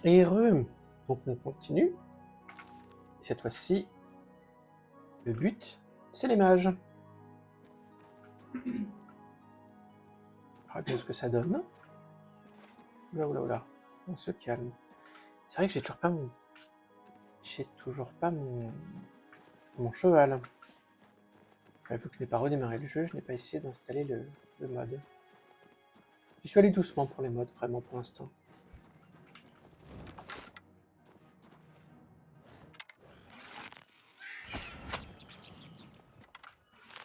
Et heureux. Donc on continue. Et cette fois-ci, le but, c'est les mages. On verra bien ce que ça donne. Oula, oula, oula. On se calme. C'est vrai que j'ai toujours pas mon... mon cheval. Vu que je n'ai pas redémarré le jeu, je n'ai pas essayé d'installer le mode. J'y suis allé doucement pour les modes, vraiment, pour l'instant.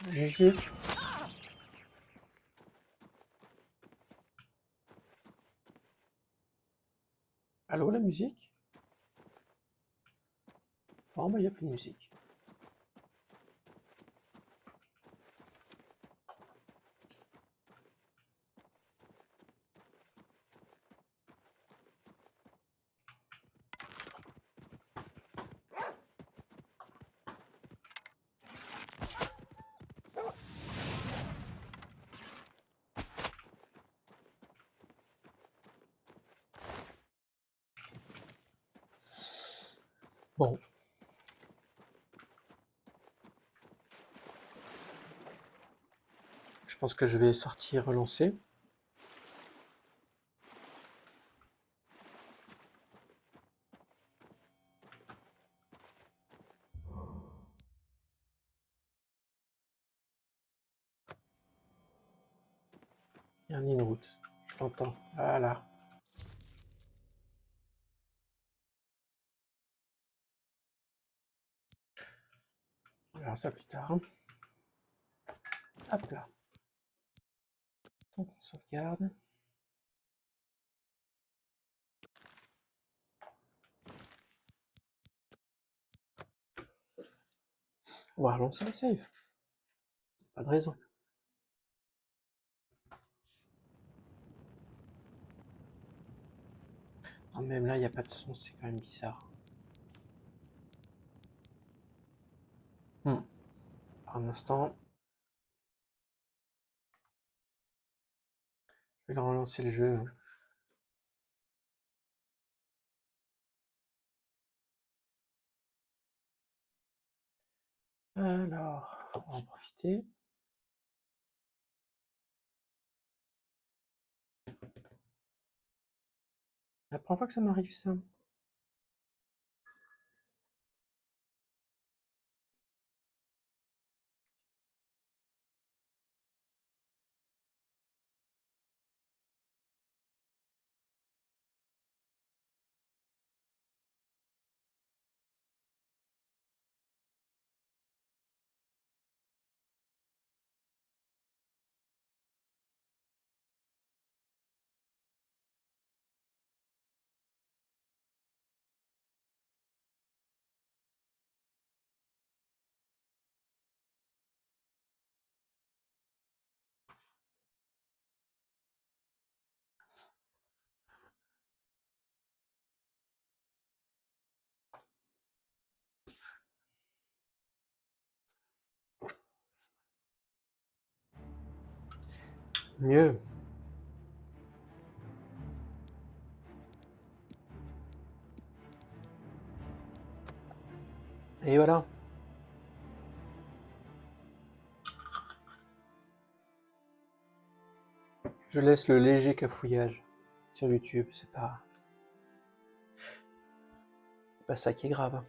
La musique. Allô, la musique? Bon, bah, il n'y a plus de musique. Bon. Je pense que je vais sortir relancer. Il y a un in-route. Je l'entends. Voilà. On verra ça plus tard. Hop là. Donc on sauvegarde. On va relancer la save. Pas de raison. Non, même là, il n'y a pas de son, c'est quand même bizarre. Un instant. Je vais relancer le jeu. Alors, on va en profiter. La première fois que ça m'arrive, ça. Mieux. Et voilà. Je laisse le léger cafouillage sur YouTube, c'est pas ça qui est grave.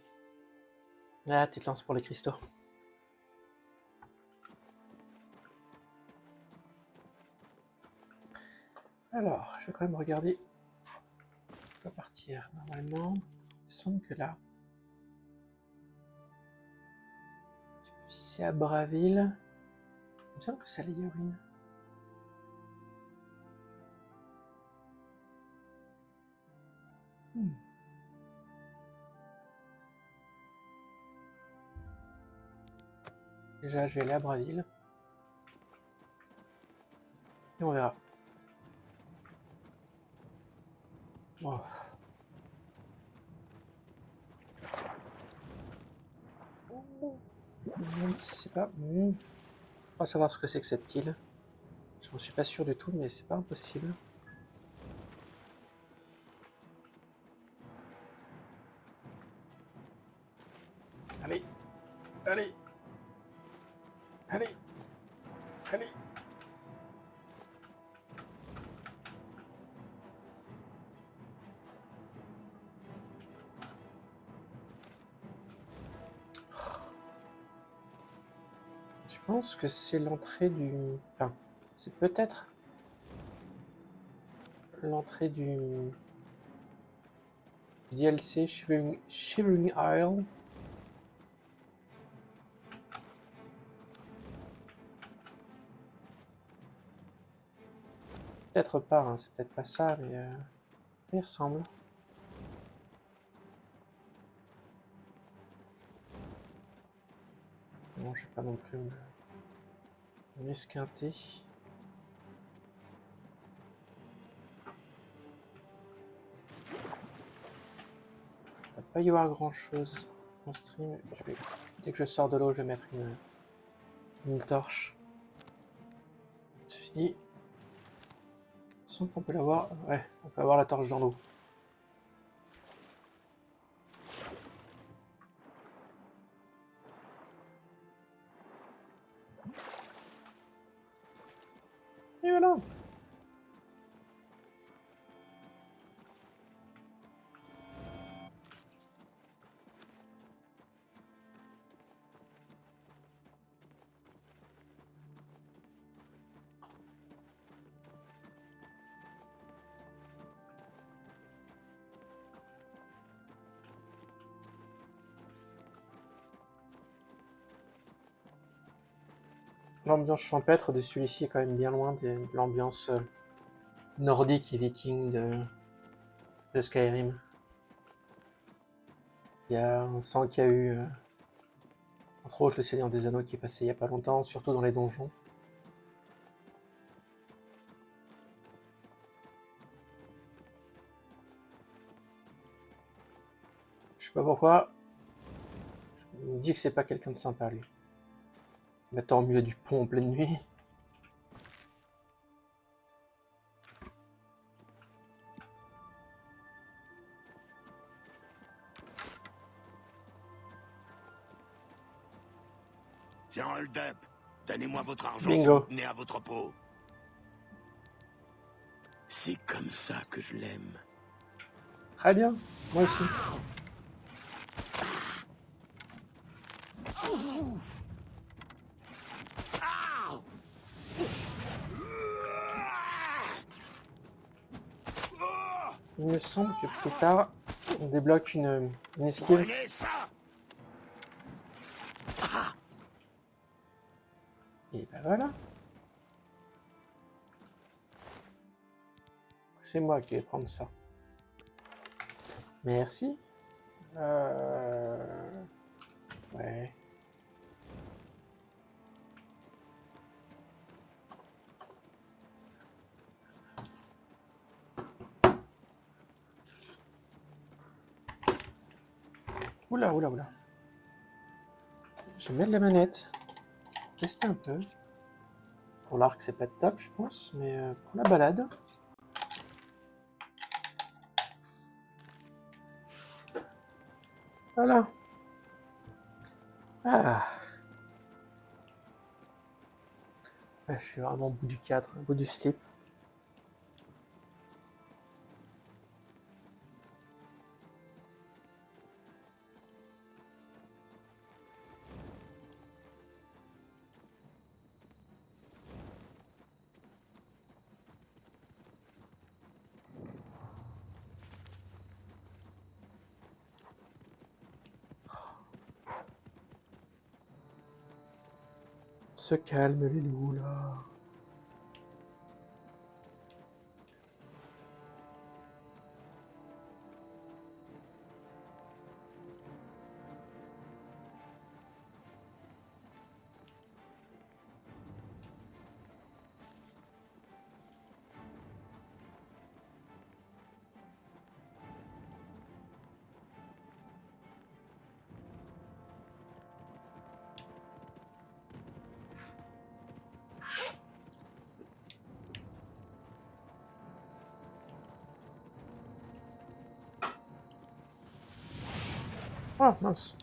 Ah, tu te lances pour les cristaux. Alors, je vais quand même regarder. On va partir normalement. Il me semble que là, c'est à Braville. Il me semble que c'est à Léorine. Déjà, je vais aller à Braville. Et on verra. Oh. Je me demande si c'est pas... On va savoir ce que c'est que cette île. Je n'en suis pas sûr du tout, mais c'est pas impossible. Allez. Allez. Allez. Je pense que c'est l'entrée du... Enfin, c'est peut-être l'entrée du DLC Shivering Isle. Peut-être pas, hein, c'est peut-être pas ça, mais il ressemble. Bon, je vais pas non plus m'esquinter. Il va pas y avoir grand chose en stream. Dès que je sors de l'eau, je vais mettre une torche. Ceci dit, sans qu'on peut l'avoir. Ouais, on peut avoir la torche dans l'eau. Et voilà. L'ambiance champêtre de celui-ci est quand même bien loin de l'ambiance nordique et viking de Skyrim. On sent qu'il y a eu, entre autres, le Seigneur des Anneaux qui est passé il y a pas longtemps, surtout dans les donjons. Je sais pas pourquoi, je me dis que c'est pas quelqu'un de sympa, lui. Mettant au milieu du pont en pleine nuit. Tiens, hold up. Donnez-moi votre argent Bingo. si vous tenez à votre peau. C'est comme ça que je l'aime. Très bien, moi aussi. Il me semble que plus tard, on débloque une esquive. Prenez ça. Et ben voilà. C'est moi qui vais prendre ça. Merci. Ouais. Oula, oula, oula. Je vais mettre la manette. Tester un peu. Pour l'arc, c'est pas top, je pense, mais pour la balade. Voilà. Ah. Ouais, je suis vraiment au bout du cadre, au bout du slip. Se calme les loups là. Ah mince.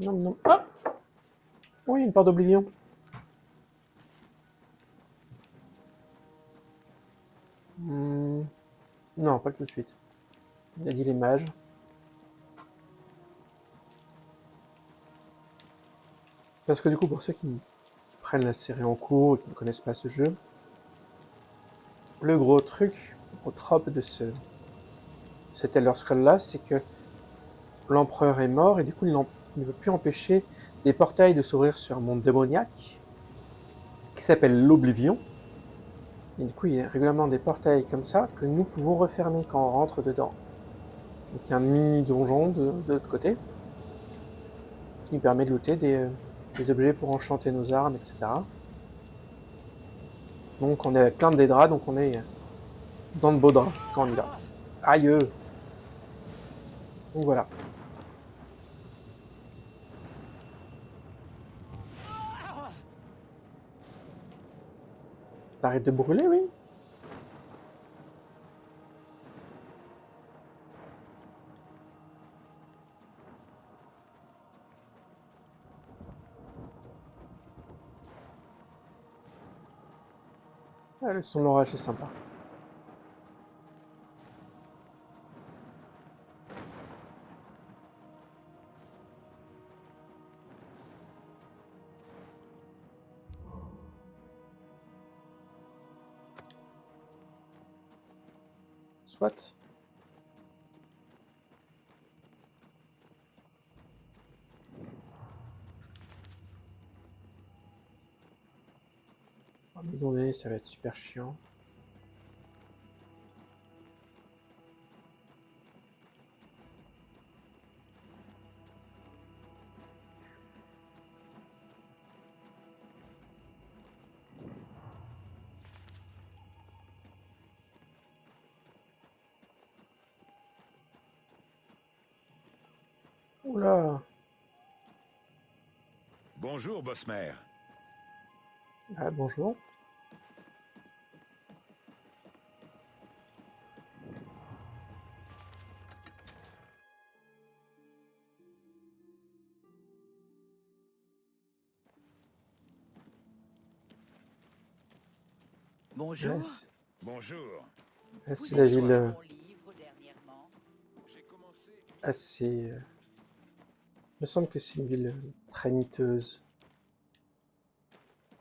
Non, non. Ah oui, une part d'Oblivion. Non, pas tout de suite. Il a dit les mages. Parce que du coup, pour ceux qui prennent la série en cours et qui ne connaissent pas ce jeu, le gros truc, au trope de cet Elder Scrolls là, c'est que l'empereur est mort et du coup il ne peut plus empêcher des portails de s'ouvrir sur un monde démoniaque qui s'appelle l'Oblivion. Et du coup il y a régulièrement des portails comme ça que nous pouvons refermer quand on rentre dedans. Donc un mini donjon de l'autre côté qui nous permet de looter des objets pour enchanter nos armes, etc. Donc on est avec plein de draps, donc on est dans le beau drap quand on y va. Aïe! Donc voilà. T'arrêtes de brûler, oui? Ah, le son de l'orage est sympa. Soit. À un moment donné, ça va être super chiant. Oula! Bonjour, Bosmer. Ah, bonjour. Bonjour. Bonjour. C'est Vous la avez ville lu mon livre dernièrement? J'ai commencé... assez... Il me semble que c'est une ville très miteuse,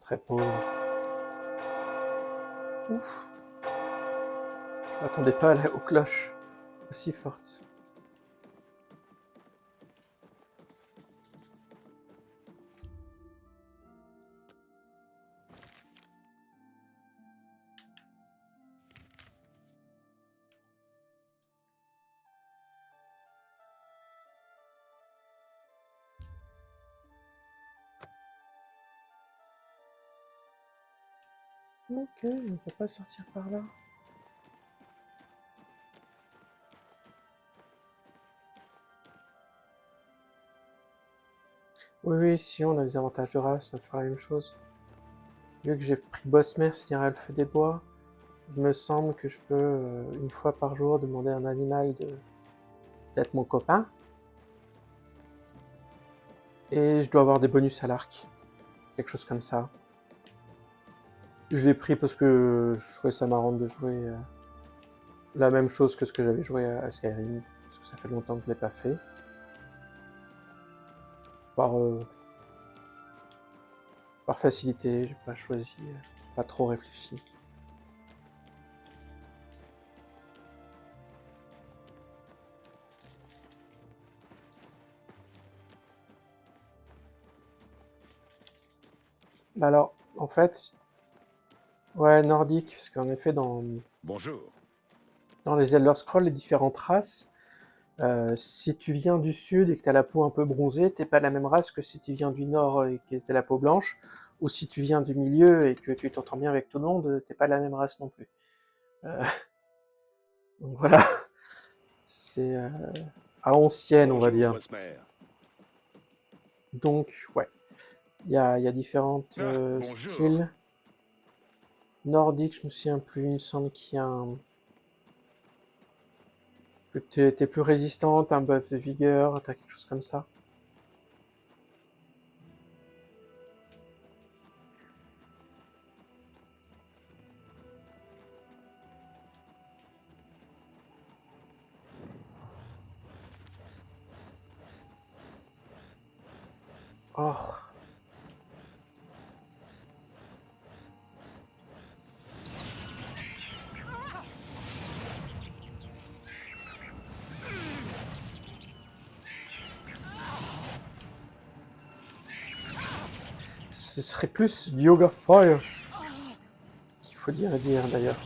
très pauvre. Ouf! Je m'attendais pas aux cloches aussi fortes. Ok, on peut pas sortir par là. Oui, oui, si on a des avantages de race, on va faire la même chose. Vu que j'ai pris Bosmer, c'est-à-dire Elfe des Bois, il me semble que je peux, une fois par jour, demander à un animal d'être mon copain. Et je dois avoir des bonus à l'arc. Quelque chose comme ça. Je l'ai pris parce que je trouvais ça marrant de jouer la même chose que ce que j'avais joué à Skyrim. Parce que ça fait longtemps que je l'ai pas fait. Par, par facilité, j'ai pas choisi, pas trop réfléchi. Bah alors, en fait, ouais, nordique, parce qu'en effet, Bonjour. dans les Elder Scrolls, les différentes races, si tu viens du sud et que t'as la peau un peu bronzée, t'es pas la même race que si tu viens du nord et que t'as la peau blanche, ou si tu viens du milieu et que tu t'entends bien avec tout le monde, t'es pas la même race non plus. Euh, donc voilà, c'est à ancienne, on va Bonjour, dire. Bosmer. Donc, ouais, il y a différentes Ah, bonjour. styles. Nordique, je me souviens plus, il me semble qu'il y a que t'es plus résistante, un buff de vigueur, t'as quelque chose comme ça. Oh. Ce serait plus Yoga Fire qu'il faut dire d'ailleurs.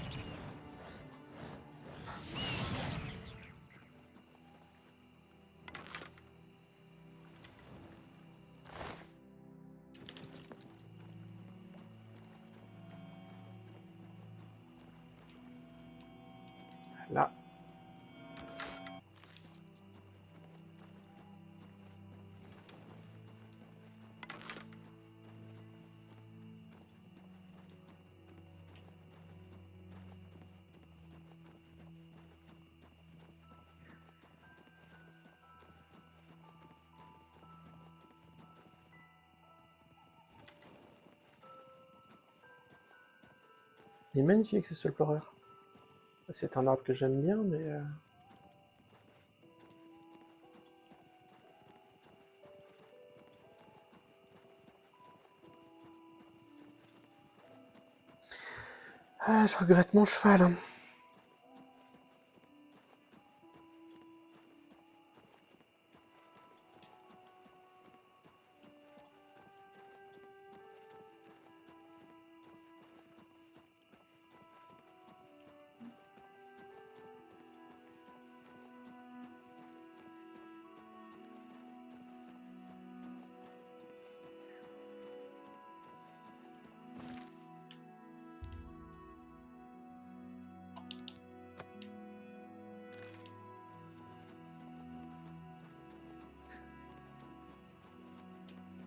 Là. Il est magnifique ce Explorer. C'est un arbre que j'aime bien, mais... Ah, je regrette mon cheval. Hein.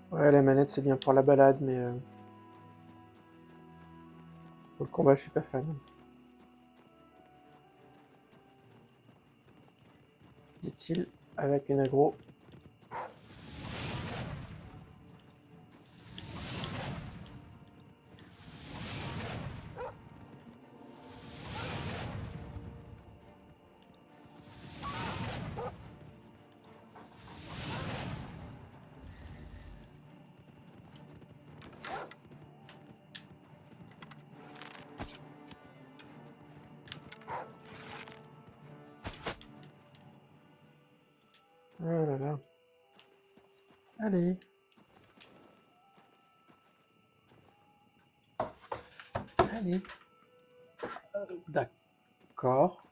Ouais, la manette c'est bien pour la balade, mais... Pour le combat, je suis pas fan. Dit-il, avec une aggro. Oh là là. Allez. Allez. D'accord.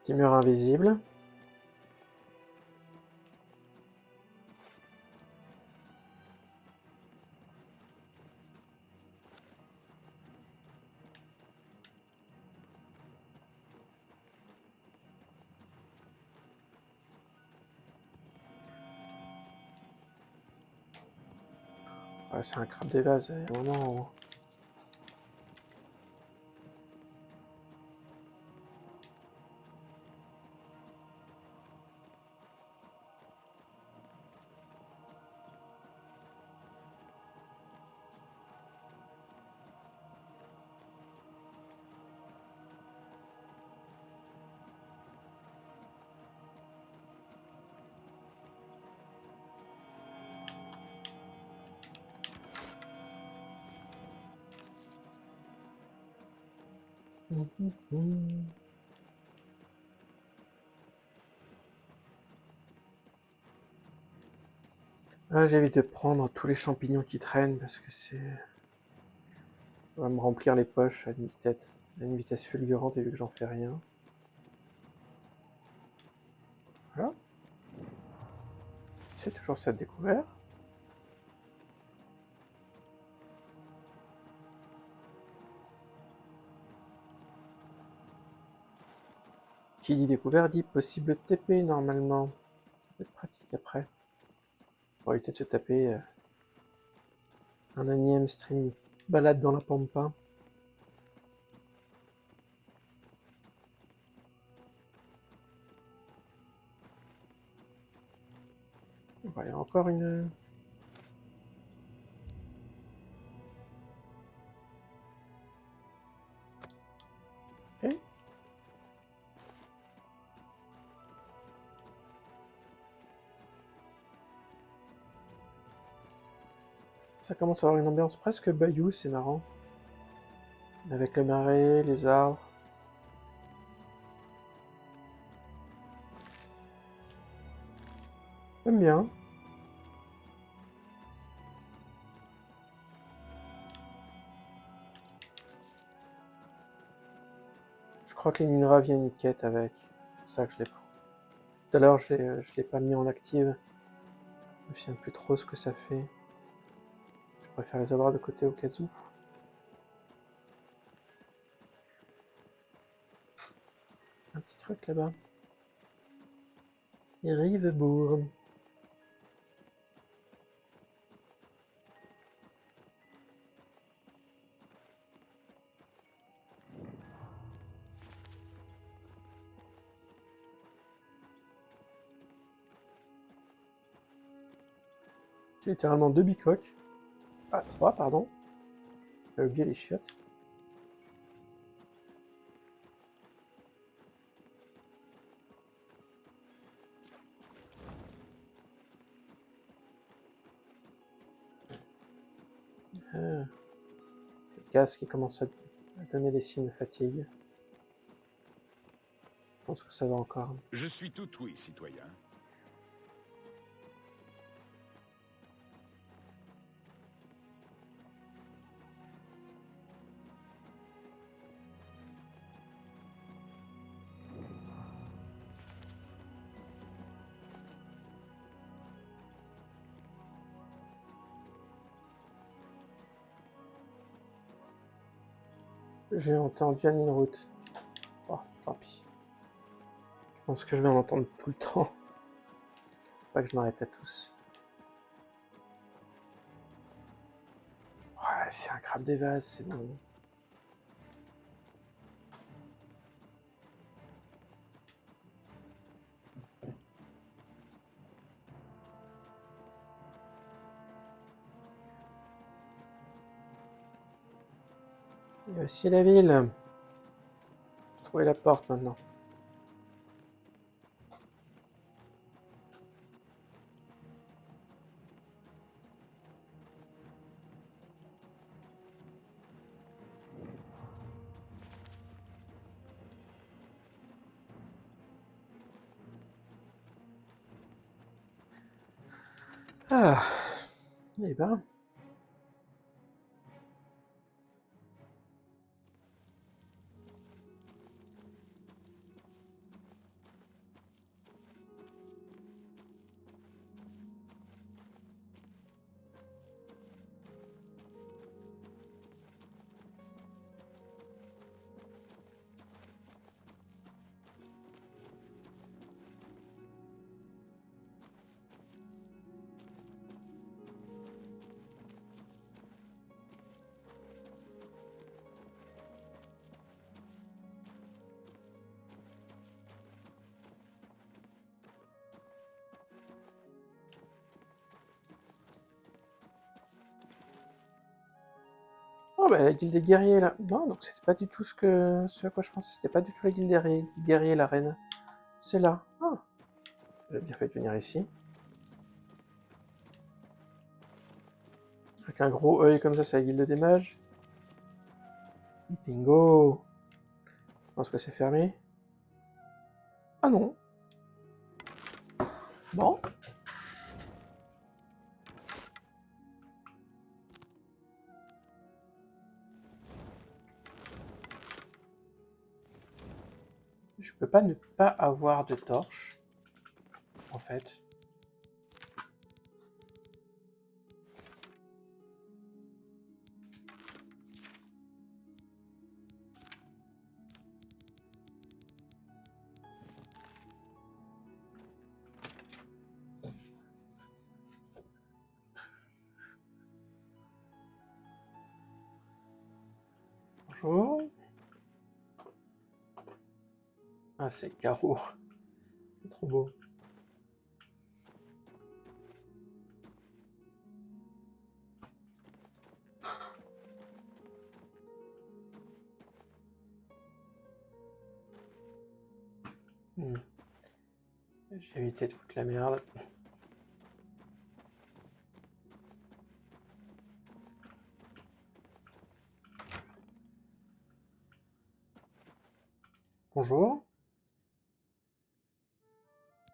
Petit mur invisible. Ouais, c'est un crabe des vases, il y a un moment... Là, j'évite de prendre tous les champignons qui traînent parce que c'est... Ça va me remplir les poches à une vitesse fulgurante et vu que j'en fais rien. Voilà. C'est toujours ça de découvert. Qui dit découvert dit possible TP normalement. Ça peut être pratique après. Pour éviter de se taper un énième stream balade dans la pampa. Il y a encore une... Ok. Ça commence à avoir une ambiance presque bayou, c'est marrant. Avec le marais, les arbres. J'aime bien. Je crois que les mineras viennent une quête avec. C'est pour ça que je les prends. Tout à l'heure, je l'ai pas mis en active. Je me souviens plus trop ce que ça fait. Je préfère les avoir de côté au cas où. Un petit truc là-bas. Rivebourg. J'ai littéralement 2 bicoques. Ah, 3, pardon. J'ai oublié les chiottes. Le casque qui commence à donner des signes de fatigue. Je pense que ça va encore. Je suis tout oui, citoyen. J'ai entendu une route. Oh, tant pis. Je pense que je vais en entendre tout le temps. Faut pas que je m'arrête à tous. Ouais, c'est un crabe des vases, c'est bon. Il y a aussi la ville. J'ai trouvé la porte maintenant. Ah, eh ben. Oh bah la guilde des guerriers là. Non, donc c'était pas du tout ce à quoi je pensais. C'était pas du tout la guilde des guerriers, la reine. C'est là. Ah, j'ai bien fait de venir ici. Avec un gros œil comme ça, c'est la guilde des mages. Bingo. Je pense que c'est fermé. Ah non. Bon. Je peux pas ne pas avoir de torche. En fait. Bonjour. Ah, c'est carreau. C'est trop beau. Hmm. J'ai évité de foutre la merde. Bonjour.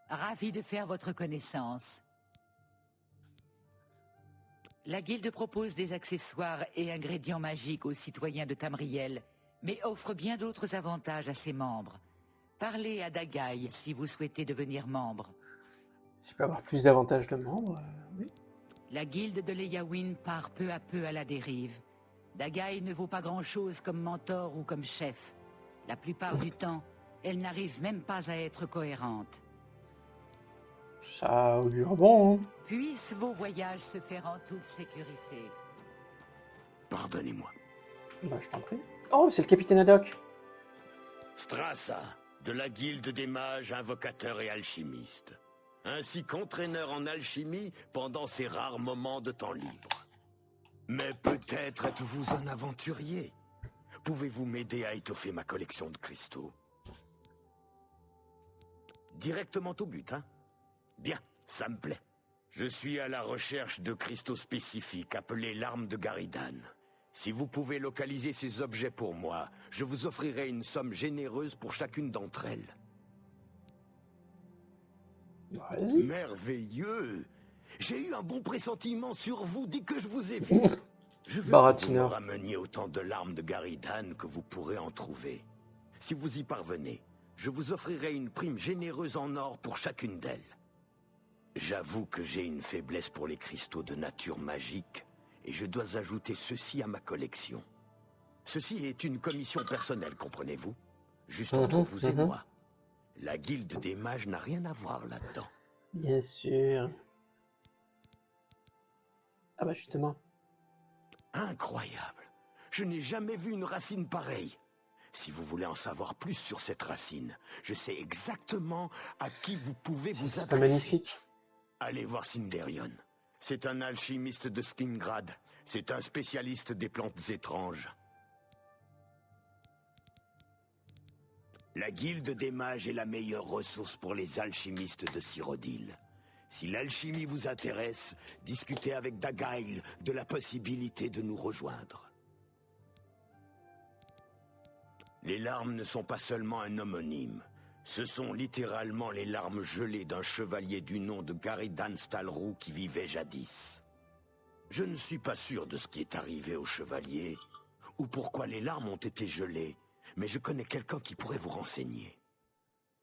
Ravi de faire votre connaissance. La guilde propose des accessoires et ingrédients magiques aux citoyens de Tamriel, mais offre bien d'autres avantages à ses membres. Parlez à Dagaï si vous souhaitez devenir membre. Si je peux avoir plus d'avantages de membres, oui. La guilde de Leyawin part peu à peu à la dérive. Dagaï ne vaut pas grand-chose comme mentor ou comme chef. La plupart du temps, elle n'arrive même pas à être cohérente. Ça augure bon, hein. Puissent vos voyages se faire en toute sécurité. Pardonnez-moi. Bah, je t'en prie. Oh, c'est le capitaine Haddock. Strassa, de la guilde des mages, invocateurs et alchimistes, ainsi qu'entraîneur en alchimie pendant ses rares moments de temps libre. Mais peut-être êtes-vous un aventurier. Pouvez-vous m'aider à étoffer ma collection de cristaux? Directement au but, hein? Bien, ça me plaît. Je suis à la recherche de cristaux spécifiques appelés larmes de Garidan. Si vous pouvez localiser ces objets pour moi, je vous offrirai une somme généreuse pour chacune d'entre elles. Vas-y. Merveilleux! J'ai eu un bon pressentiment sur vous dès que je vous ai vu. Je veux que vous me Baratineur. rameniez autant de larmes de Garidan que vous pourrez en trouver. Si vous y parvenez, je vous offrirai une prime généreuse en or pour chacune d'elles. J'avoue que j'ai une faiblesse pour les cristaux de nature magique, et je dois ajouter ceci à ma collection. Ceci est une commission personnelle, comprenez-vous? Juste entre vous et moi. La guilde des mages n'a rien à voir là-dedans. Bien sûr. Ah bah justement. Incroyable! Je n'ai jamais vu une racine pareille. Si vous voulez en savoir plus sur cette racine, je sais exactement à qui vous pouvez vous C'est pas adresser. magnifique. Allez voir Sinderion. C'est un alchimiste de Skingrad. C'est un spécialiste des plantes étranges. La guilde des mages est la meilleure ressource pour les alchimistes de Cyrodiil. Si l'alchimie vous intéresse, discutez avec Dagaïl de la possibilité de nous rejoindre. Les larmes ne sont pas seulement un homonyme. Ce sont littéralement les larmes gelées d'un chevalier du nom de Garidan Stalrou qui vivait jadis. Je ne suis pas sûr de ce qui est arrivé au chevalier, ou pourquoi les larmes ont été gelées, mais je connais quelqu'un qui pourrait vous renseigner.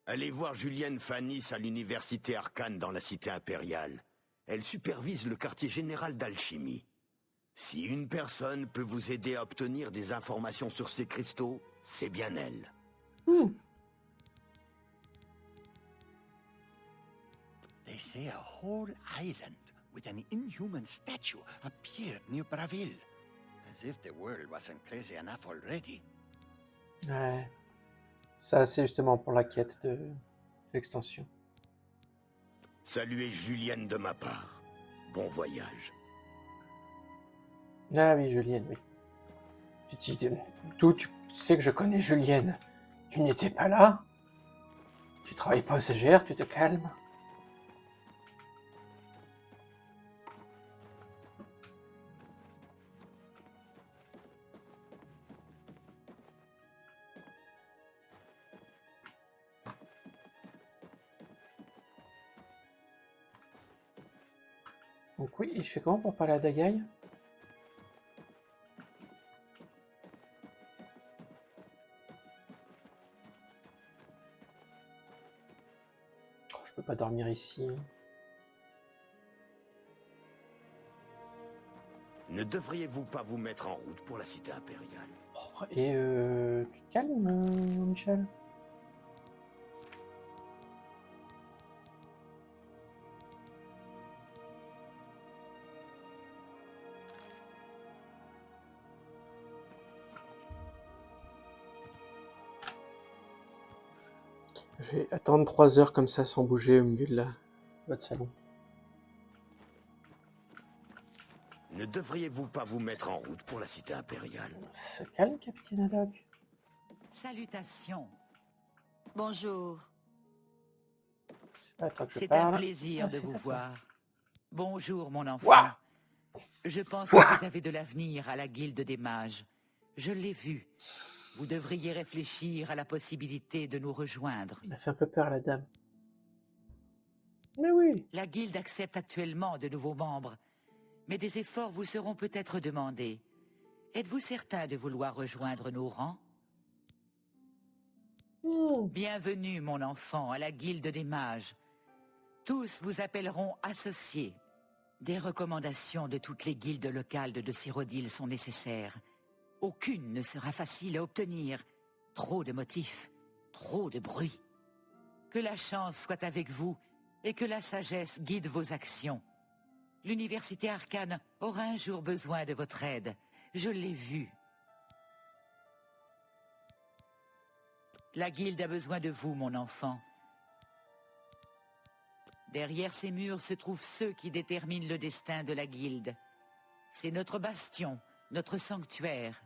Allez voir Julienne Fannis à l'université Arcane dans la cité impériale. Elle supervise le quartier général d'alchimie. Si une personne peut vous aider à obtenir des informations sur ces cristaux, c'est bien elle. They say a whole island with an inhuman statue appeared near Bravil. As if the world wasn't crazy enough already. Ouais. Ça, c'est justement pour la quête de l'extension. Saluez Julienne de ma part. Bon voyage. Ah oui, Julienne, oui. Tu sais que je connais Julienne. Tu n'étais pas là. Tu travailles pas au CGR, tu te calmes. Donc oui, et je fais comment pour parler à Dagaï? Oh, je peux pas dormir ici. Ne devriez-vous pas vous mettre en route pour la cité impériale? Oh, et tu te calmes, Michel? Je vais attendre 3 heures comme ça sans bouger au milieu de votre salon. Ne devriez-vous pas vous mettre en route pour la cité impériale? Se calme, capitaine Haddock. Salutations. Bonjour. C'est pas à toi que je C'est un parle. plaisir Ah, de c'est vous à toi. voir. Bonjour, mon enfant. Ouah. Je pense que vous avez de l'avenir à la Guilde des Mages. Je l'ai vu. Vous devriez réfléchir à la possibilité de nous rejoindre. Elle a fait un peu peur à la dame. Mais oui. La Guilde accepte actuellement de nouveaux membres, mais des efforts vous seront peut-être demandés. Êtes-vous certain de vouloir rejoindre nos rangs? Bienvenue, mon enfant, à la Guilde des Mages. Tous vous appelleront associés. Des recommandations de toutes les guildes locales de Cyrodiil sont nécessaires. Aucune ne sera facile à obtenir. Trop de motifs, trop de bruit. Que la chance soit avec vous et que la sagesse guide vos actions. L'université arcane aura un jour besoin de votre aide. Je l'ai vu. La guilde a besoin de vous, mon enfant. Derrière ces murs se trouvent ceux qui déterminent le destin de la guilde. C'est notre bastion, notre sanctuaire.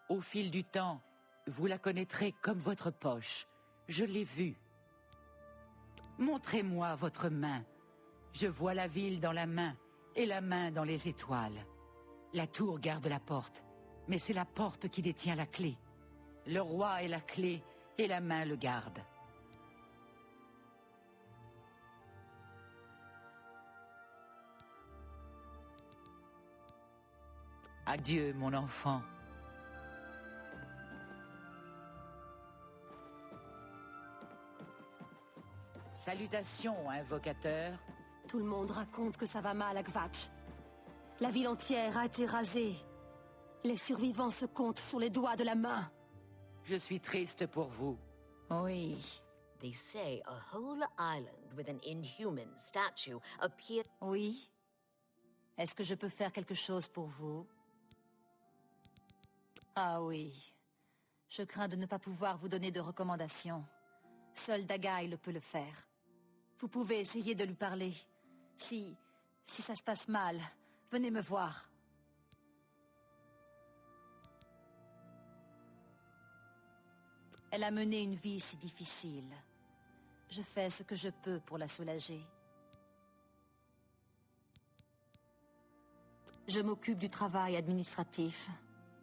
Au fil du temps, vous la connaîtrez comme votre poche. Je l'ai vue. Montrez-moi votre main. Je vois la ville dans la main et la main dans les étoiles. La tour garde la porte, mais c'est la porte qui détient la clé. Le roi est la clé et la main le garde. Adieu, mon enfant. Salutations, invocateur. Tout le monde raconte que ça va mal à Kvatch. La ville entière a été rasée. Les survivants se comptent sur les doigts de la main. Je suis triste pour vous. Oui. They say a whole island with an inhuman statue appeared. Oui. Est-ce que je peux faire quelque chose pour vous? Ah oui. Je crains de ne pas pouvoir vous donner de recommandations. Seul Dagail peut le faire. Vous pouvez essayer de lui parler. Si ça se passe mal, venez me voir. Elle a mené une vie si difficile. Je fais ce que je peux pour la soulager. Je m'occupe du travail administratif,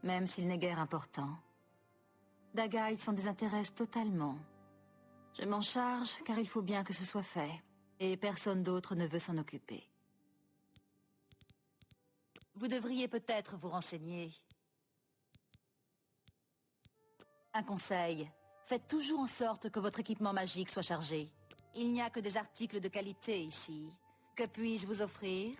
même s'il n'est guère important. Dagail s'en désintéresse totalement. Je m'en charge car il faut bien que ce soit fait, et personne d'autre ne veut s'en occuper. Vous devriez peut-être vous renseigner. Un conseil, faites toujours en sorte que votre équipement magique soit chargé. Il n'y a que des articles de qualité ici. Que puis-je vous offrir ?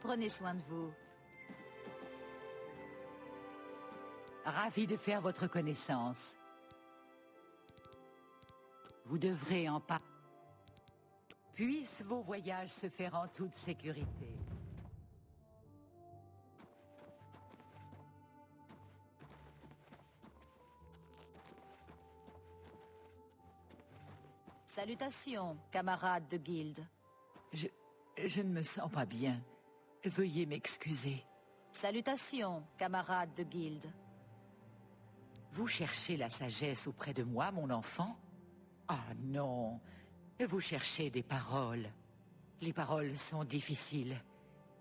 Prenez soin de vous. Ravi de faire votre connaissance. Vous devrez en parler. Puissent vos voyages se faire en toute sécurité. Salutations, camarades de guilde. Je ne me sens pas bien. Veuillez m'excuser. Salutations, camarades de guilde. Vous cherchez la sagesse auprès de moi, mon enfant? Ah non, vous cherchez des paroles. Les paroles sont difficiles.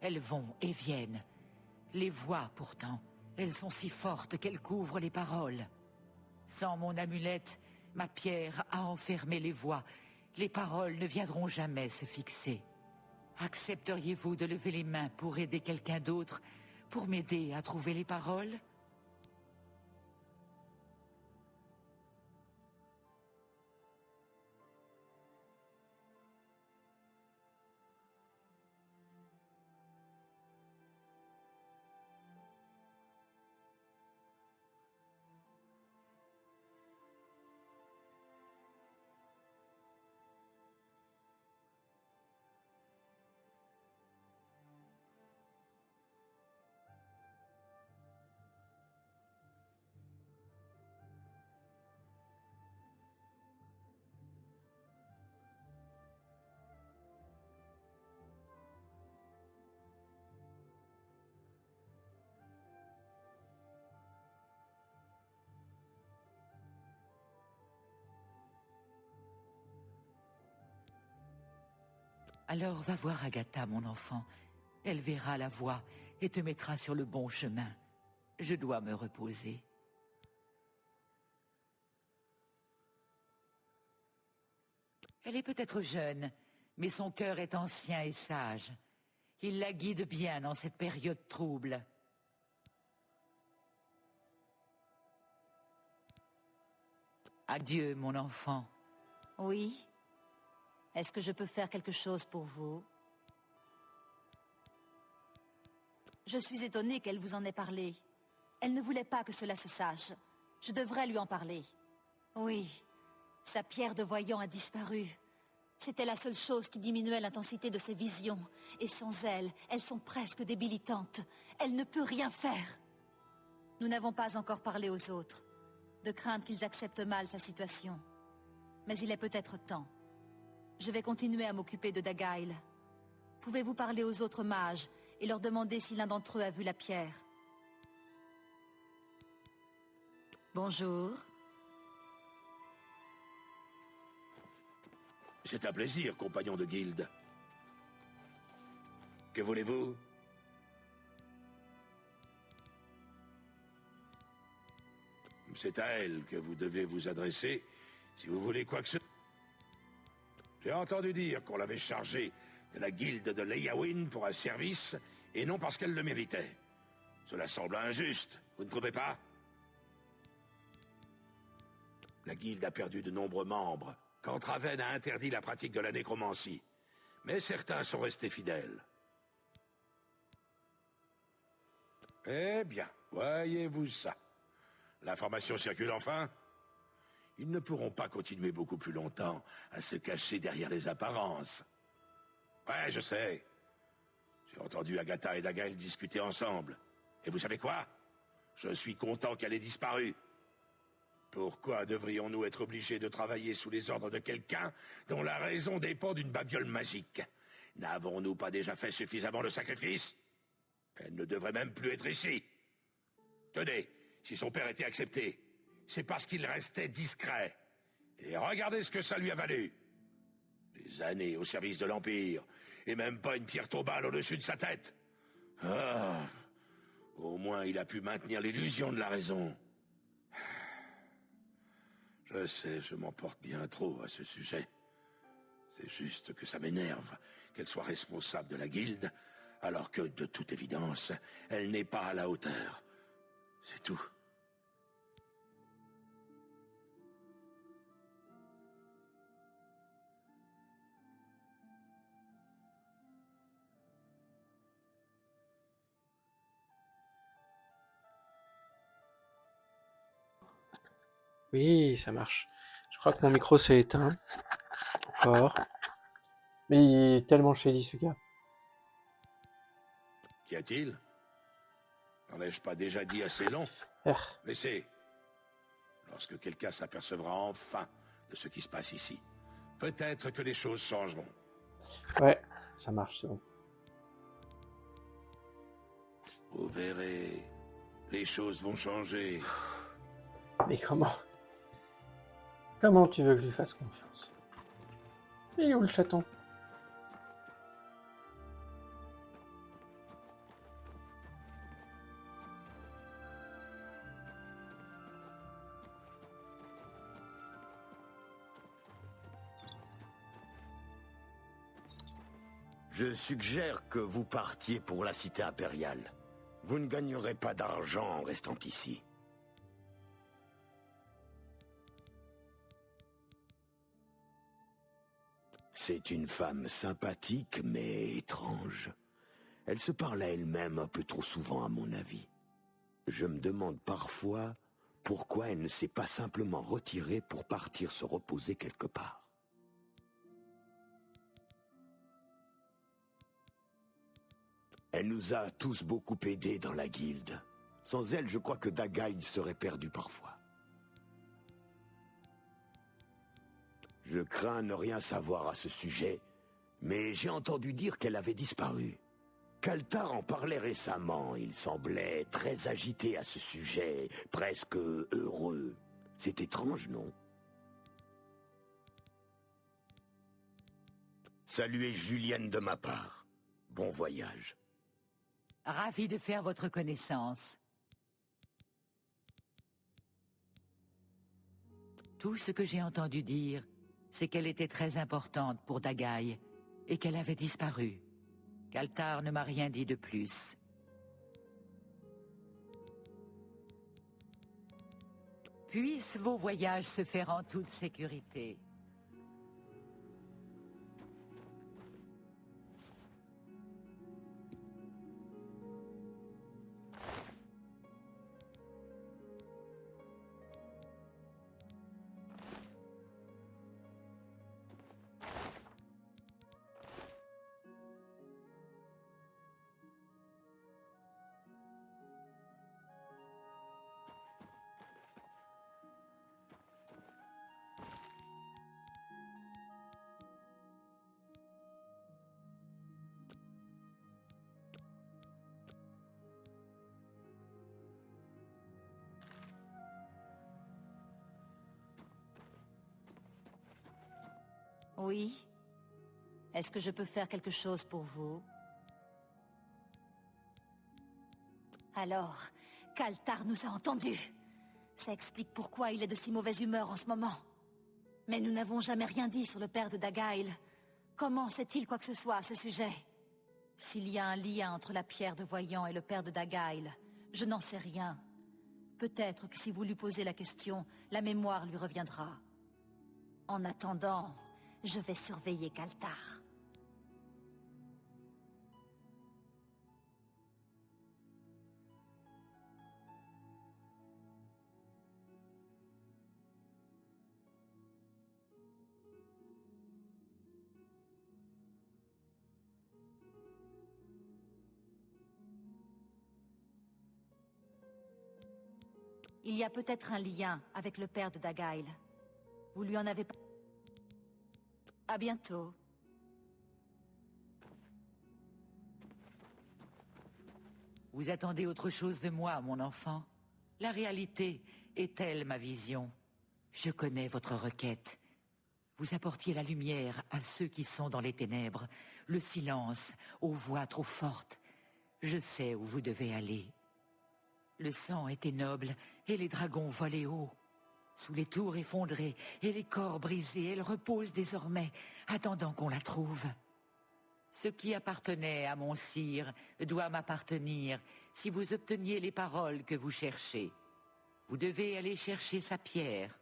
Elles vont et viennent. Les voix, pourtant, elles sont si fortes qu'elles couvrent les paroles. Sans mon amulette, ma pierre a enfermé les voix. Les paroles ne viendront jamais se fixer. Accepteriez-vous de lever les mains pour aider quelqu'un d'autre, pour m'aider à trouver les paroles? Alors va voir Agatha, mon enfant. Elle verra la voie et te mettra sur le bon chemin. Je dois me reposer. Elle est peut-être jeune, mais son cœur est ancien et sage. Il la guide bien dans cette période trouble. Adieu, mon enfant. Oui. Est-ce que je peux faire quelque chose pour vous? Je suis étonnée qu'elle vous en ait parlé. Elle ne voulait pas que cela se sache. Je devrais lui en parler. Oui. Sa pierre de voyant a disparu. C'était la seule chose qui diminuait l'intensité de ses visions. Et sans elle, elles sont presque débilitantes. Elle ne peut rien faire. Nous n'avons pas encore parlé aux autres, de crainte qu'ils acceptent mal sa situation. Mais il est peut-être temps. Je vais continuer à m'occuper de Dagail. Pouvez-vous parler aux autres mages et leur demander si l'un d'entre eux a vu la pierre? Bonjour. C'est un plaisir, compagnon de guilde. Que voulez-vous? C'est à elle que vous devez vous adresser si vous voulez quoi que ce... J'ai entendu dire qu'on l'avait chargée de la guilde de Leyawiin pour un service, et non parce qu'elle le méritait. Cela semble injuste, vous ne trouvez pas? La guilde a perdu de nombreux membres quand Traven a interdit la pratique de la nécromancie. Mais certains sont restés fidèles. Eh bien, voyez-vous ça. L'information circule enfin? Ils ne pourront pas continuer beaucoup plus longtemps à se cacher derrière les apparences. Ouais, je sais. J'ai entendu Agatha et Dagail discuter ensemble. Et vous savez quoi? Je suis content qu'elle ait disparu. Pourquoi devrions-nous être obligés de travailler sous les ordres de quelqu'un dont la raison dépend d'une babiole magique? N'avons-nous pas déjà fait suffisamment de sacrifices? Elle ne devrait même plus être ici. Tenez, si son père était accepté, c'est parce qu'il restait discret. Et regardez ce que ça lui a valu. Des années au service de l'Empire, et même pas une pierre tombale au-dessus de sa tête. Ah, au moins il a pu maintenir l'illusion de la raison. Je sais, je m'emporte bien trop à ce sujet. C'est juste que ça m'énerve qu'elle soit responsable de la guilde, alors que, de toute évidence, elle n'est pas à la hauteur. C'est tout. Oui, ça marche. Je crois que mon micro s'est éteint. Encore. Mais il est tellement shady ce gars. Qu'y a-t-il? N'en ai-je pas déjà dit assez long? Laissez. Lorsque quelqu'un s'apercevra enfin de ce qui se passe ici, peut-être que les choses changeront. Ouais, ça marche, c'est bon. Vous verrez, les choses vont changer. Mais comment? Comment tu veux que je lui fasse confiance? Il est où le chaton? Je suggère que vous partiez pour la cité impériale. Vous ne gagnerez pas d'argent en restant ici. C'est une femme sympathique, mais étrange. Elle se parle à elle-même un peu trop souvent, à mon avis. Je me demande parfois pourquoi elle ne s'est pas simplement retirée pour partir se reposer quelque part. Elle nous a tous beaucoup aidés dans la guilde. Sans elle, je crois que Dagail serait perdu parfois. Je crains ne rien savoir à ce sujet, mais j'ai entendu dire qu'elle avait disparu. Kaltar en parlait récemment, il semblait très agité à ce sujet, presque heureux. C'est étrange, non? Saluez Julienne de ma part. Bon voyage. Ravi de faire votre connaissance. Tout ce que j'ai entendu dire, c'est qu'elle était très importante pour Dagaï et qu'elle avait disparu. Kaltar ne m'a rien dit de plus. Puissent vos voyages se faire en toute sécurité. Oui. Est-ce que je peux faire quelque chose pour vous? Alors, Kaltar nous a entendus. Ça explique pourquoi il est de si mauvaise humeur en ce moment. Mais nous n'avons jamais rien dit sur le père de Dagaïl. Comment sait-il quoi que ce soit à ce sujet? S'il y a un lien entre la pierre de voyant et le père de Dagaïl, je n'en sais rien. Peut-être que si vous lui posez la question, la mémoire lui reviendra. En attendant, je vais surveiller Kaltar. Il y a peut-être un lien avec le père de Dagaïl. Vous lui en avez pas... À bientôt. Vous attendez autre chose de moi, mon enfant? La réalité est-elle ma vision? Je connais votre requête. Vous apportiez la lumière à ceux qui sont dans les ténèbres, le silence aux voix trop fortes. Je sais où vous devez aller. Le sang était noble et les dragons volaient haut. Sous les tours effondrées et les corps brisés, elle repose désormais, attendant qu'on la trouve. Ce qui appartenait à mon sire doit m'appartenir si vous obteniez les paroles que vous cherchez. Vous devez aller chercher sa pierre.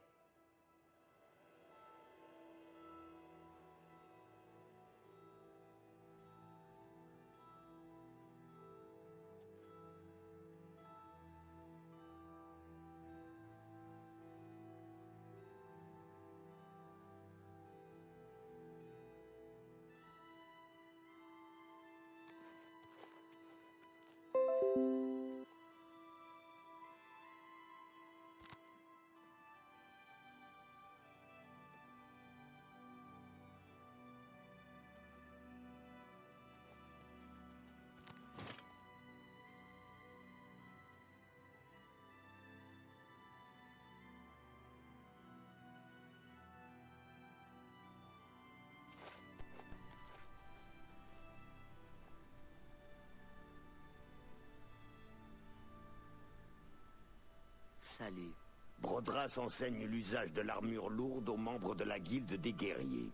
Salut. Brodras enseigne l'usage de l'armure lourde aux membres de la guilde des guerriers.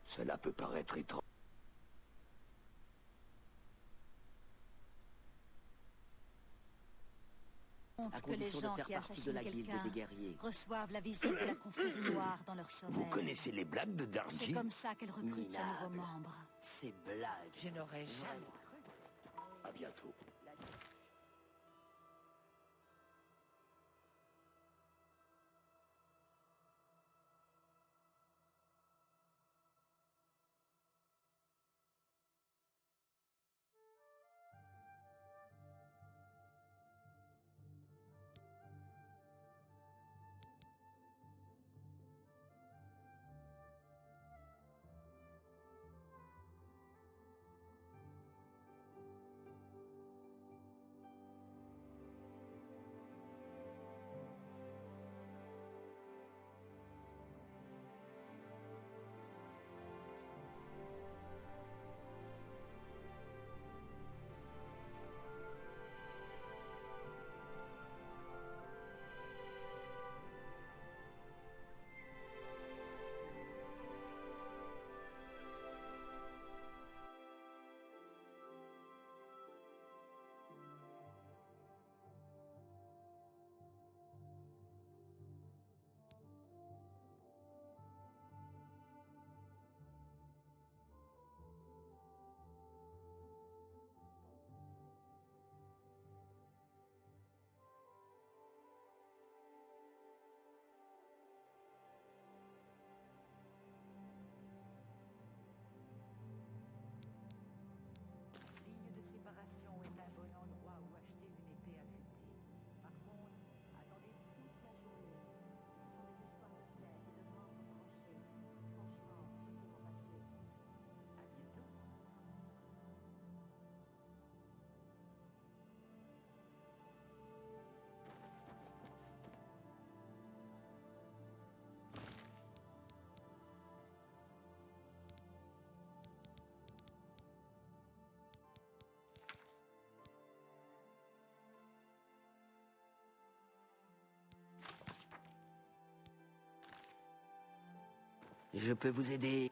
Cela peut paraître étrange. À Que les condition gens de faire qui partie de assassinent la guilde quelqu'un des guerriers. reçoivent la visite de la confrérie noire dans leur sommeil. Vous connaissez les blagues de C'est Darji? comme ça qu'elle recrute ses nouveaux Minable. membres. Ces blagues. Je n'aurais jamais... À bientôt. Je peux vous aider.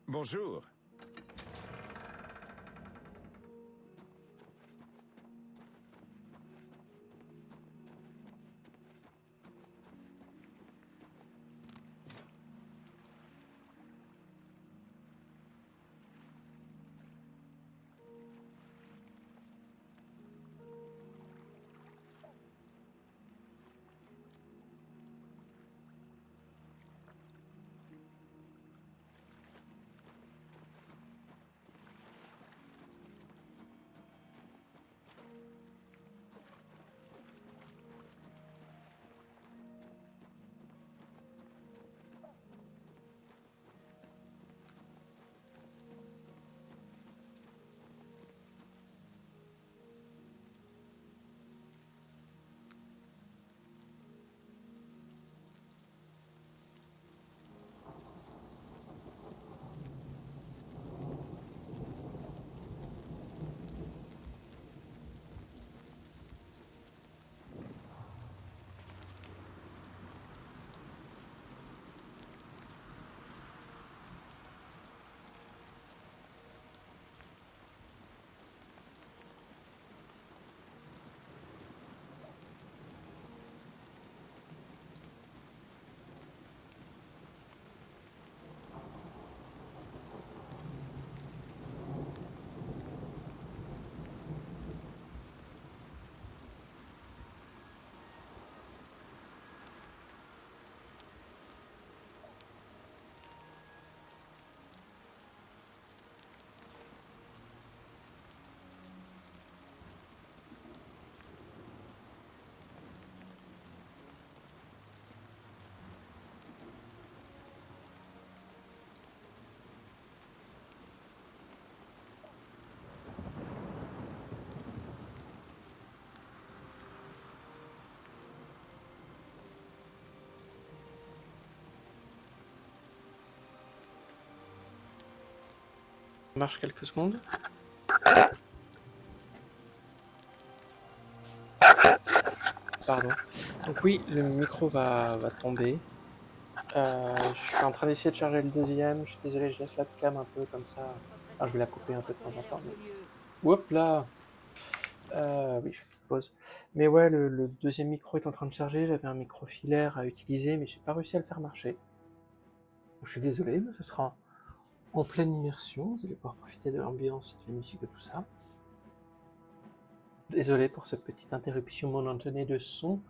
Bonjour. Ça marche quelques secondes. Pardon. Donc oui, le micro va tomber. Je suis en train d'essayer de charger le deuxième. Je suis désolé, je laisse la cam un peu comme ça. Alors, je vais la couper un peu de temps en temps. Mais... Hop là. Oui, je fais une petite pause. Mais ouais, le deuxième micro est en train de charger. J'avais un micro filaire à utiliser, mais j'ai pas réussi à le faire marcher. Je suis désolé, mais ce sera en pleine immersion. Vous allez pouvoir profiter de l'ambiance, de la musique, de tout ça. Désolé pour cette petite interruption momentanée de son.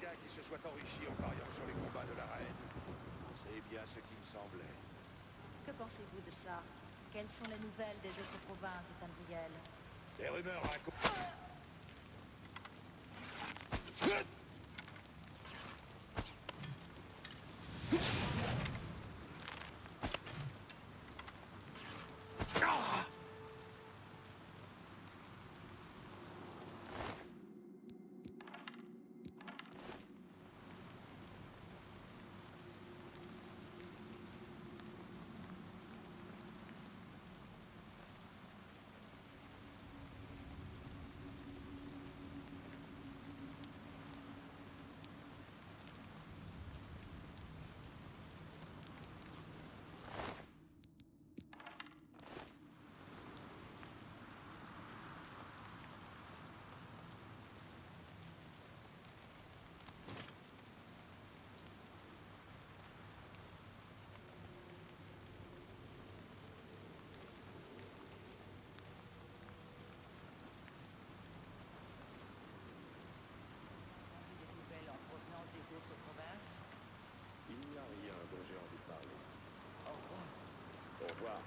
quelqu'un qui se soit enrichi en pariant sur les combats de la reine. C'est bien ce qui me semblait. Que pensez-vous de ça? Quelles sont les nouvelles des autres provinces de Tamriel? Les rumeurs racontent... Des nouvelles en provenance des autres provinces? Il n'y a rien dont j'ai envie de parler. Au revoir. Au revoir.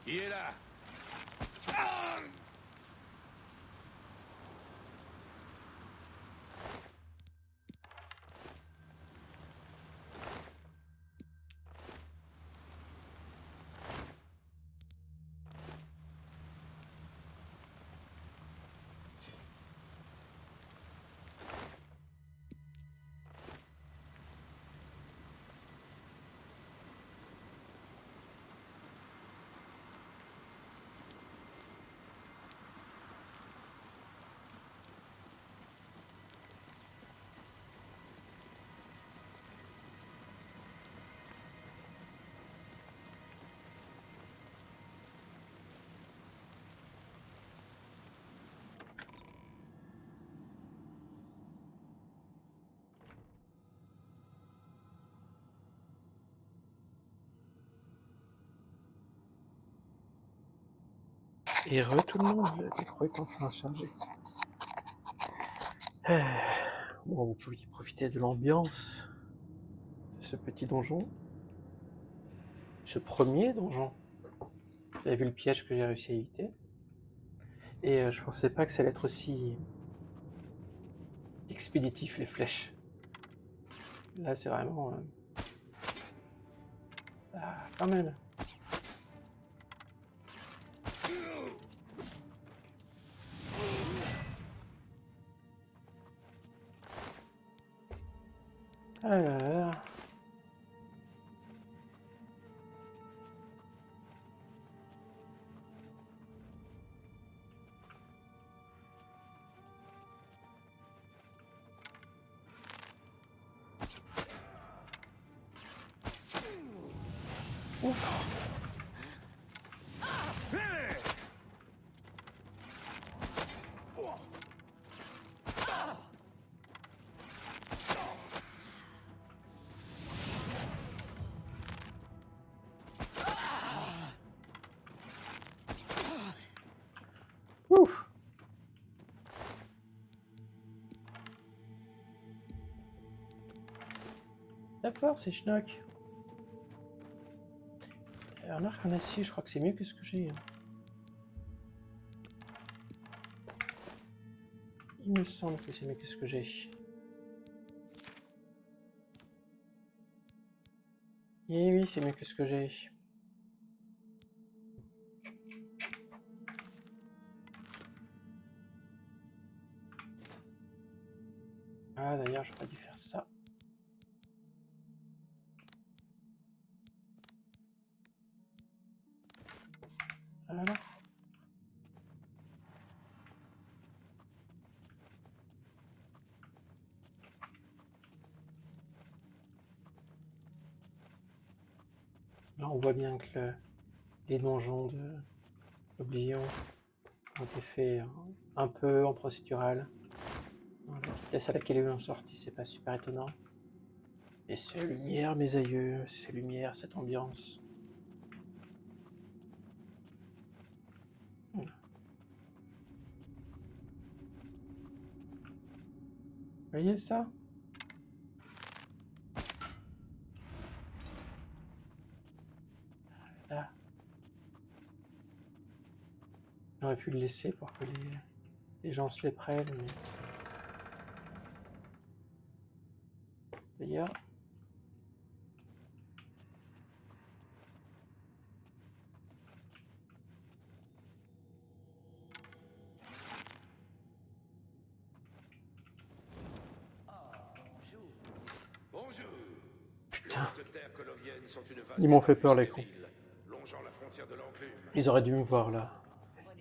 Qui est là? Et tout le monde, le micro est enfin chargé. Bon, vous pouvez profiter de l'ambiance de ce petit donjon. Ce premier donjon. Vous avez vu le piège que j'ai réussi à éviter. Et je pensais pas que ça allait être aussi expéditif, les flèches. Là, c'est vraiment... Ah, quand même. Ah là là. Ouf. D'accord, c'est schnock. Un arc en acier, je crois que c'est mieux que ce que j'ai. Hein. Il me semble que c'est mieux que ce que j'ai. Et oui, c'est mieux que ce que j'ai. Ah d'ailleurs, j'aurais pas dû faire ça. Voilà. Là, on voit bien que les donjons de l'Oblivion ont été faits un peu en procédural. La vitesse à laquelle ils ont sorti, c'est pas super étonnant. Et ces lumières, mes aïeux, ces lumières, cette ambiance. Voilà. Vous voyez ça? Là. J'aurais pu le laisser pour que les gens se les prennent, mais... D'ailleurs... Bonjour. Putain, Les hautes terres coloviennes sont une vaste ils m'ont fait peur, les étendue cons. stérile, longeant la frontière de l'enclume. Ils auraient dû me voir, là.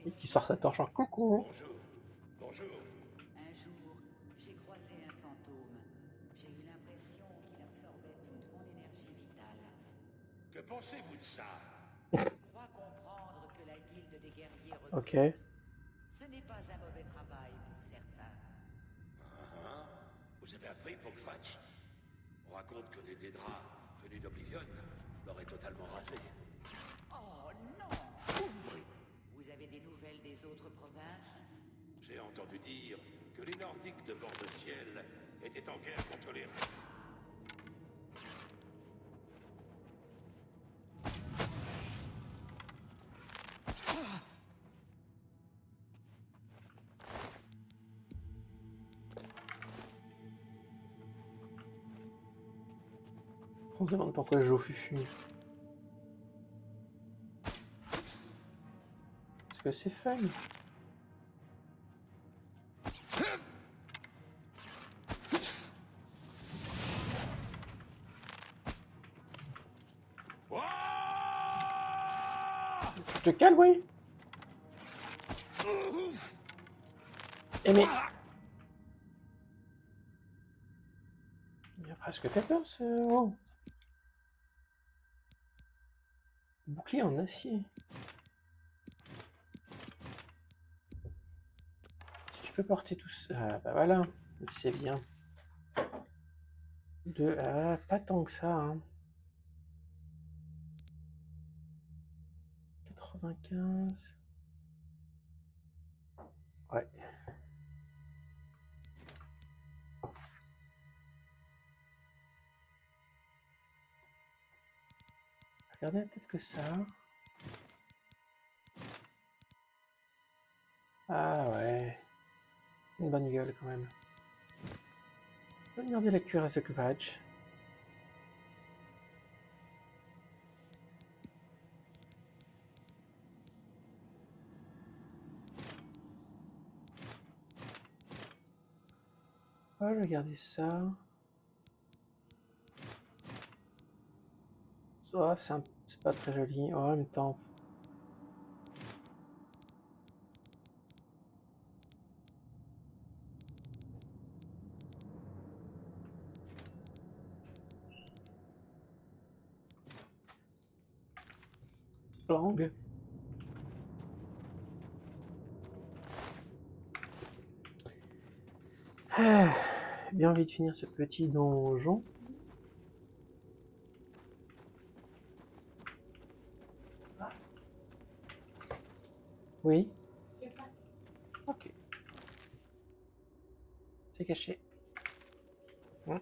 Et qui sort sa torche en coucou. Bonjour. Bonjour. Un jour, j'ai croisé un fantôme. J'ai eu l'impression qu'il absorbait toute mon énergie vitale. Que pensez-vous de ça? Je crois comprendre que la guilde des guerriers recrute. Ok. Ce n'est pas un mauvais travail pour certains. Vous avez appris pour Kvatch? On raconte que des Dédras venus d'Oblivion l'auraient totalement rasé. Oh non! Vous avez des nouvelles des autres provinces? J'ai entendu dire que les Nordiques de bord de ciel étaient en guerre contre les... On se demande pourquoi je joue au Fufu. Parce que c'est fun. Tu te calmes, oui. Eh mais... Il a presque fait peur, ce... Oh. Bouclier en acier. Si je peux porter tout ça... Ah, bah voilà. C'est bien. Ah, pas tant que ça, hein. 95... Ouais. Regardez peut-être que ça. Ah ouais. Une bonne gueule quand même. Je vais regarder la cuirasse de Kvatch. Oh, je vais regarder ça. Oh, c'est pas très joli. Oh, en même temps. langue. J'ai bien envie de finir ce petit donjon. Oui. Ok. C'est caché. Hein.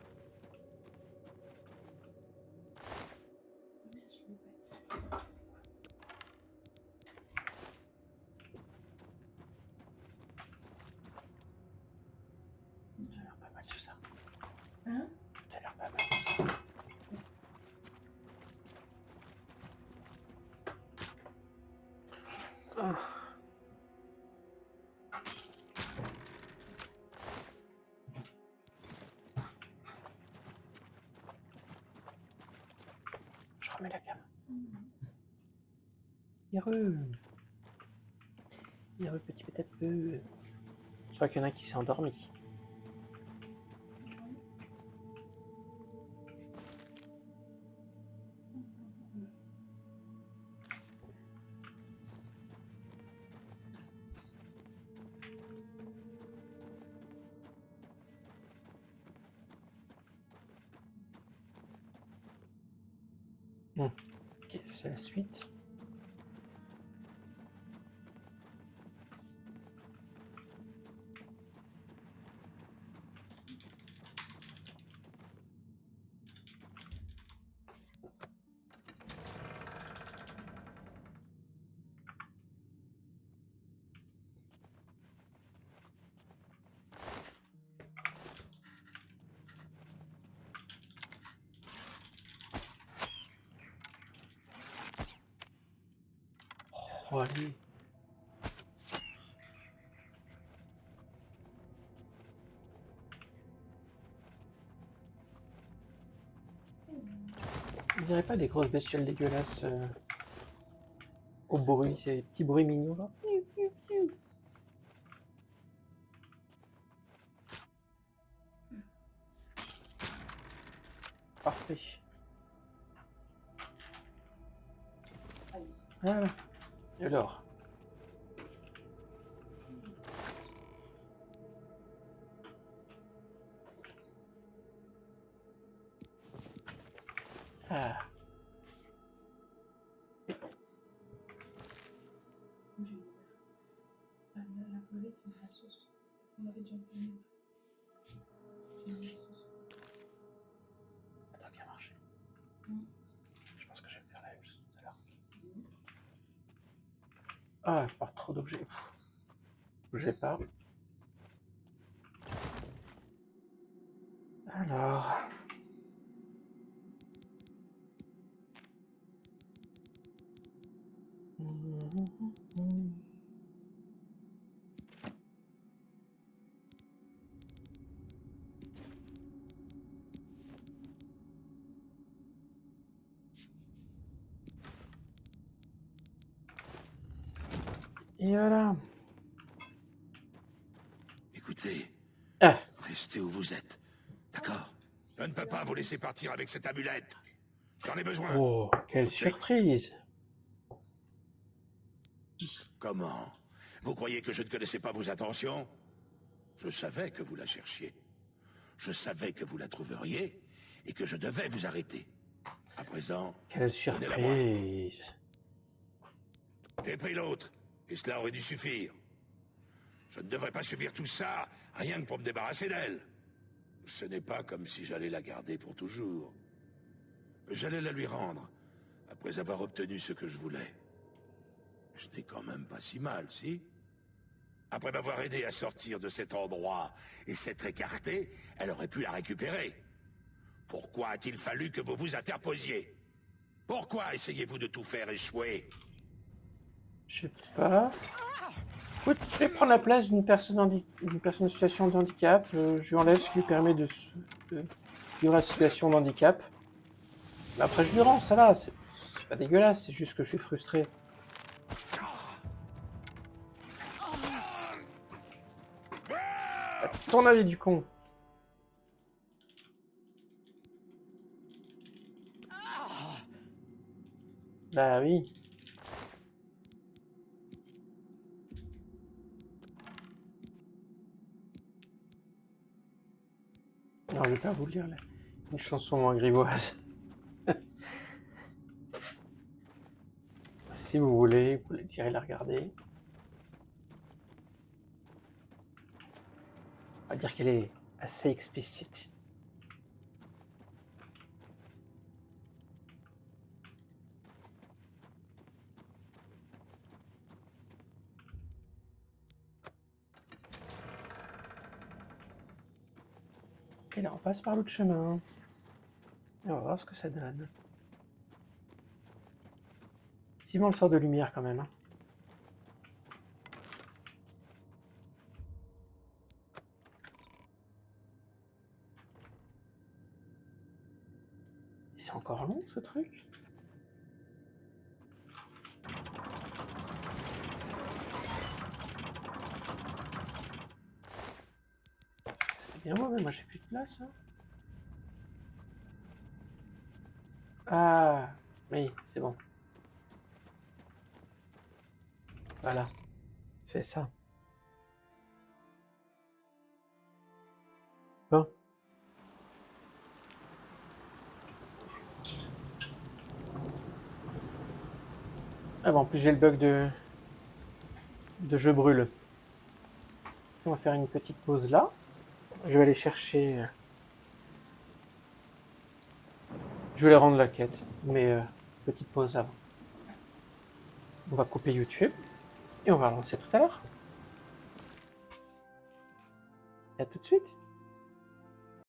Ça a l'air pas mal tout ça. Hein? Ça a l'air pas mal tout ça. Ah. Je remets la cam. Heureux. Heureux petit peut-être peu. Je crois qu'il y en a qui s'est endormi. Ok, c'est la suite. Oh, allez. On dirait pas des grosses bestioles dégueulasses au bruit, ces petits bruits mignons là. Parfait. Voilà. Et alors? Ah. La volée, tu la sauce. Parce qu'on avait déjà entendu. J'ai mis la sauce. Ça doit bien marcher. Mm. Je pense que je vais faire la même chose tout à l'heure. Ah, je pars trop d'objets. Bougez pas. Alors. Et voilà. Écoutez, Ah. restez où vous êtes. D'accord? Je ne peux pas vous laisser partir avec cette amulette. J'en ai besoin. Oh, quelle surprise. Comment? Vous croyez que je ne connaissais pas vos intentions? Je savais que vous la cherchiez. Je savais que vous la trouveriez et que je devais vous arrêter. À présent, Quelle donnez-la moi. surprise. J'ai pris l'autre, et cela aurait dû suffire. Je ne devrais pas subir tout ça, rien que pour me débarrasser d'elle. Ce n'est pas comme si j'allais la garder pour toujours. J'allais la lui rendre, après avoir obtenu ce que je voulais. Je n'ai quand même pas si mal, si? Après m'avoir aidé à sortir de cet endroit et s'être écartée, elle aurait pu la récupérer. Pourquoi a-t-il fallu que vous vous interposiez? Pourquoi essayez-vous de tout faire échouer? Je sais pas. Écoute, je vais prendre la place d'une personne, en situation de handicap. Je lui enlève ce qui lui permet de vivre la situation de handicap. Mais après, je lui rends, ça va. C'est pas dégueulasse, c'est juste que je suis frustré. Ton avis du con. Bah oui. vais pas vous lire là. Une chanson grivoise. Si vous voulez, vous irez la regarder. On va dire qu'elle est assez explicite. Et là, on passe par l'autre chemin. Et on va voir ce que ça donne. Vivement le sort de lumière quand même. Hein. C'est encore long ce truc. C'est bien moi j'ai plus de place. Hein. Ah, oui, c'est bon. Voilà, c'est ça. Bon. Ah bon, en plus j'ai le bug de je brûle. On va faire une petite pause là. Je vais aller chercher... Je vais rendre la quête, mais petite pause avant. On va couper YouTube et on va lancer tout à l'heure. Et à tout de suite.